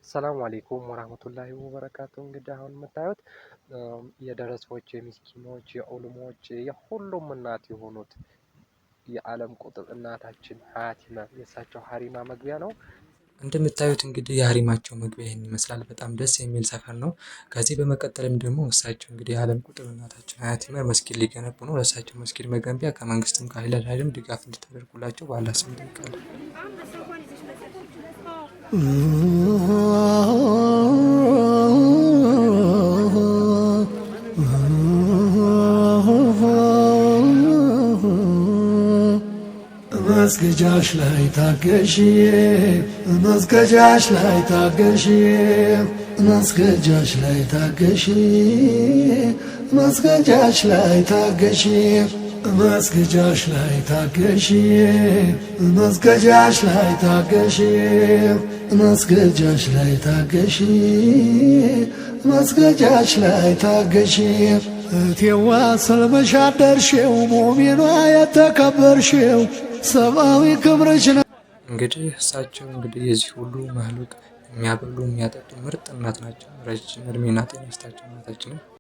ሰላም አለይኩም ወራህመቱላሂ ወበረካቱ። እንግዲህ አሁን የምታዩት የደረሶች፣ የሚስኪኖች፣ የዑለሞች የሁሉም እናት የሆኑት የዓለም ቁጥብ እናታችን ሀያቲማ የእሳቸው ሀሪማ መግቢያ ነው። እንደምታዩት እንግዲህ የሀሪማቸው መግቢያ ይህን ይመስላል። በጣም ደስ የሚል ሰፈር ነው። ከዚህ በመቀጠልም ደግሞ እሳቸው እንግዲህ የዓለም ቁጥብ እናታችን ሀያቲማ መስጊድ ሊገነቡ ነው። ለእሳቸው መስጊድ መገንቢያ ከመንግስትም ከሀይል ኃይልም ድጋፍ እንድታደርጉላቸው በአላህ ስም እንጠይቃለን። መስገጃሽ ላይ ታገሺ፣ መስገጃሽ ላይ ታገሺ፣ መስገጃሽ ላይ ታገሺ፣ መስገጃሽ ላይ ታገሺ፣ መስገጃሽ ላይ ታገሺ፣ መስገጃሽ ላይ ታገሺ፣ መስገጃሽ ላይ ታገሺ፣ መስገጃሽ ላይ ታገሺ። እቴዋ ሰልመሽ አደርሽው ሙሚኗ የተከበርሽው ሰብአዊ ክብርሽ ነው። እንግዲህ እሳቸው እንግዲህ የዚህ ሁሉ መህሉቅ የሚያበሉ የሚያጠጡ ምርጥ እናት ናቸው። ረጅም እድሜና ጤና ይስጣቸው እናታችንን።